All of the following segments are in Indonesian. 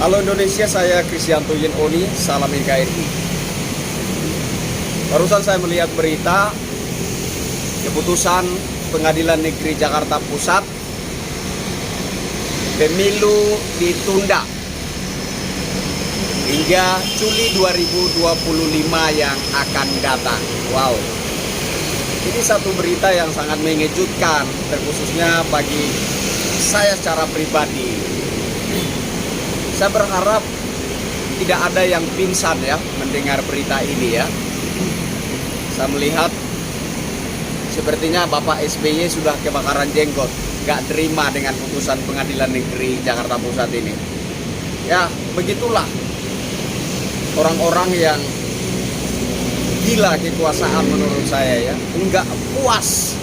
Halo Indonesia, saya Kristianto Yenoni, salam NKRI. Barusan saya melihat berita keputusan Pengadilan Negeri Jakarta Pusat, pemilu ditunda hingga Juli 2025 yang akan datang. Wow, ini satu berita yang sangat mengejutkan, terkhususnya bagi saya secara pribadi. Saya berharap tidak ada yang pingsan ya mendengar berita ini ya. Saya melihat sepertinya Bapak SBY sudah kebakaran jenggot, gak terima dengan putusan Pengadilan Negeri Jakarta Pusat ini. Ya begitulah orang-orang yang gila kekuasaan menurut saya ya. Enggak puas,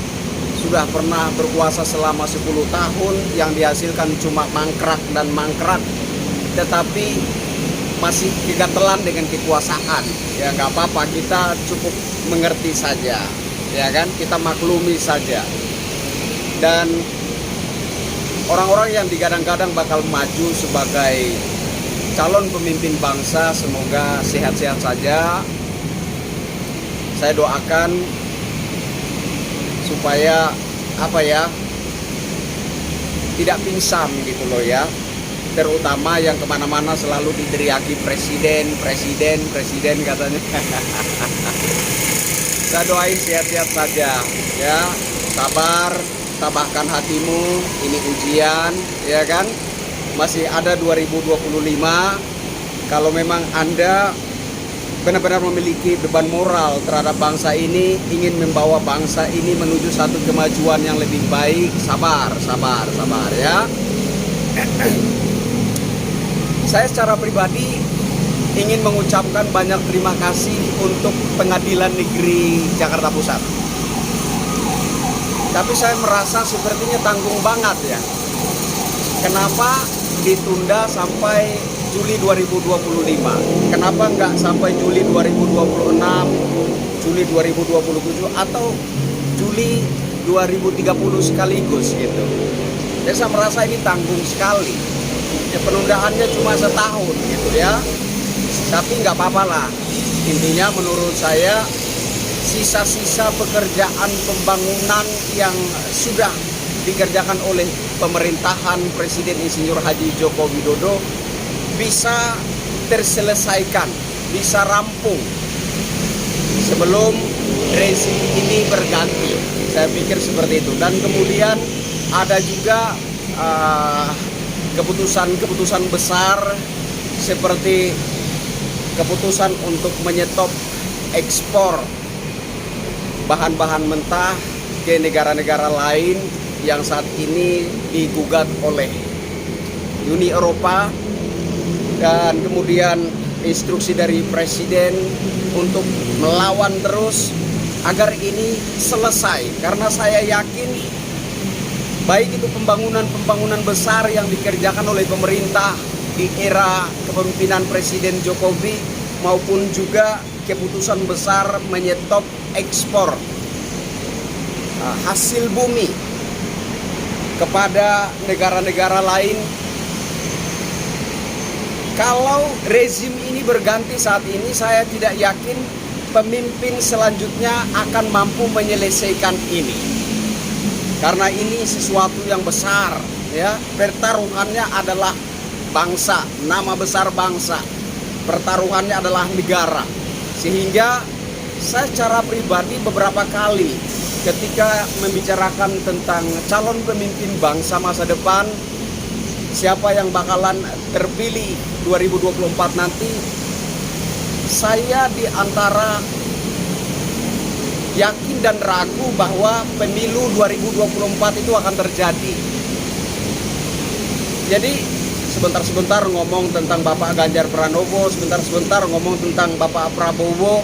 sudah pernah berkuasa selama 10 tahun, yang dihasilkan cuma mangkrak dan mangkrak, tetapi masih kegatelan dengan kekuasaan. Ya nggak apa-apa, kita cukup mengerti saja, ya kan, kita maklumi saja. Dan orang-orang yang digadang-gadang bakal maju sebagai calon pemimpin bangsa, semoga sehat-sehat saja. Saya doakan supaya tidak pingsan gitu loh ya. Terutama yang kemana-mana selalu diteriaki presiden katanya. Saya doain sehat-sehat saja ya, sabar, tabahkan hatimu, ini ujian ya kan, masih ada 2025. Kalau memang Anda benar-benar memiliki beban moral terhadap bangsa ini, ingin membawa bangsa ini menuju satu kemajuan yang lebih baik, sabar ya. Saya secara pribadi ingin mengucapkan banyak terima kasih untuk Pengadilan Negeri Jakarta Pusat. Tapi saya merasa sepertinya tanggung banget ya. Kenapa ditunda sampai Juli 2025? Kenapa nggak sampai Juli 2026, Juli 2027, atau Juli 2030 sekaligus gitu? Jadi saya merasa ini tanggung sekali. Ya, penundaannya cuma setahun gitu ya, tapi nggak apa-apa lah. Intinya menurut saya sisa-sisa pekerjaan pembangunan yang sudah dikerjakan oleh pemerintahan Presiden Insinyur Haji Joko Widodo bisa terselesaikan, bisa rampung sebelum rezim ini berganti. Saya pikir seperti itu. Dan kemudian ada juga keputusan besar seperti keputusan untuk menyetop ekspor bahan-bahan mentah ke negara-negara lain yang saat ini digugat oleh Uni Eropa, dan kemudian instruksi dari Presiden untuk melawan terus agar ini selesai. Karena saya yakin baik itu pembangunan besar yang dikerjakan oleh pemerintah di era kepemimpinan Presiden Jokowi, maupun juga keputusan besar menyetop ekspor hasil bumi kepada negara-negara lain. Kalau rezim ini berganti saat ini, saya tidak yakin pemimpin selanjutnya akan mampu menyelesaikan ini. Karena ini sesuatu yang besar ya, pertaruhannya adalah bangsa, nama besar bangsa, pertaruhannya adalah negara. Sehingga saya secara pribadi beberapa kali ketika membicarakan tentang calon pemimpin bangsa masa depan, siapa yang bakalan terpilih 2024 nanti, saya di antara yakin dan ragu bahwa pemilu 2024 itu akan terjadi. Jadi sebentar-sebentar ngomong tentang Bapak Ganjar Pranowo, sebentar-sebentar ngomong tentang Bapak Prabowo.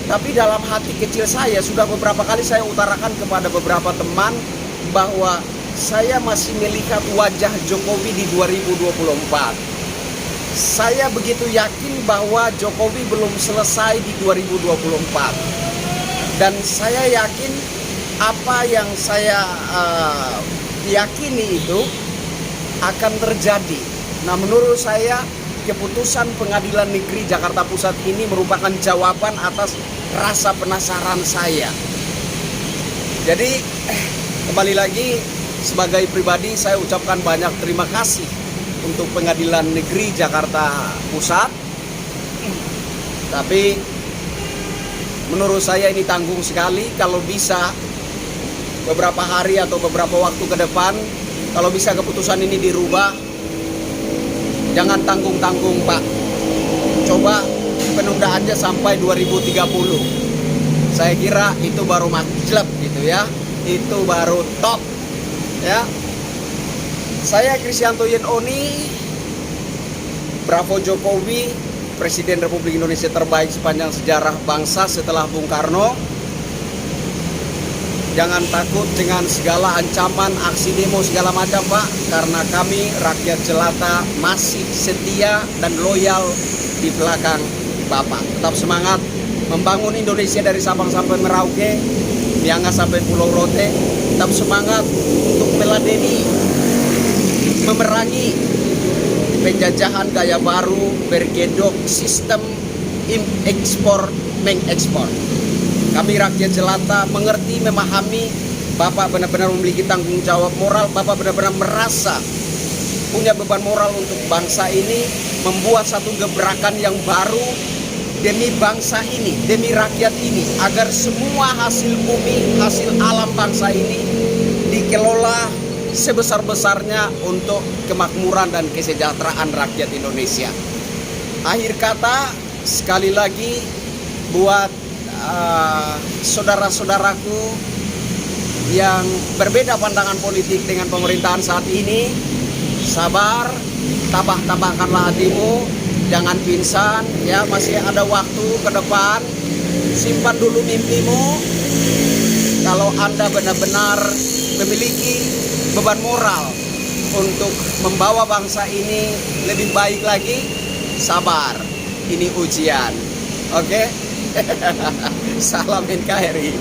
Tapi dalam hati kecil saya sudah beberapa kali saya utarakan kepada beberapa teman bahwa saya masih melihat wajah Jokowi di 2024. Saya begitu yakin bahwa Jokowi belum selesai di 2024. Dan saya yakin apa yang saya yakini itu akan terjadi Nah, menurut saya keputusan Pengadilan Negeri Jakarta Pusat ini merupakan jawaban atas rasa penasaran saya. Jadi kembali lagi, sebagai pribadi saya ucapkan banyak terima kasih untuk Pengadilan Negeri Jakarta Pusat. Tapi menurut saya ini tanggung sekali. Kalau bisa beberapa hari atau beberapa waktu ke depan, kalau bisa keputusan ini dirubah, jangan tanggung-tanggung Pak. Coba penundaannya sampai 2030. Saya kira itu baru majleb gitu ya. Itu baru top ya. Saya Kristianto Yenoni, Bravo Jokowi, Presiden Republik Indonesia terbaik sepanjang sejarah bangsa setelah Bung Karno. Jangan takut dengan segala ancaman, aksi demo segala macam Pak, karena kami rakyat jelata masih setia dan loyal di belakang Bapak. Tetap semangat membangun Indonesia dari Sabang sampai Merauke, Miangas sampai Pulau Rote. Tetap semangat untuk meladeni, memerangi penjajahan gaya baru bergedok sistem ekspor mengekspor. Kami rakyat jelata mengerti, memahami. Bapak benar-benar memiliki tanggung jawab moral. Bapak benar-benar merasa punya beban moral untuk bangsa ini, membuat satu gebrakan yang baru demi bangsa ini, demi rakyat ini, agar semua hasil bumi, hasil alam bangsa ini dikelola sebesar-besarnya untuk kemakmuran dan kesejahteraan rakyat Indonesia. Akhir kata, sekali lagi buat saudara-saudaraku yang berbeda pandangan politik dengan pemerintahan saat ini, sabar, tabah-tabahkanlah hatimu, jangan pingsan ya, masih ada waktu ke depan. Simpan dulu mimpimu. Kalau Anda benar-benar memiliki beban moral untuk membawa bangsa ini lebih baik lagi, sabar, ini ujian. Oke? Salam NKRI.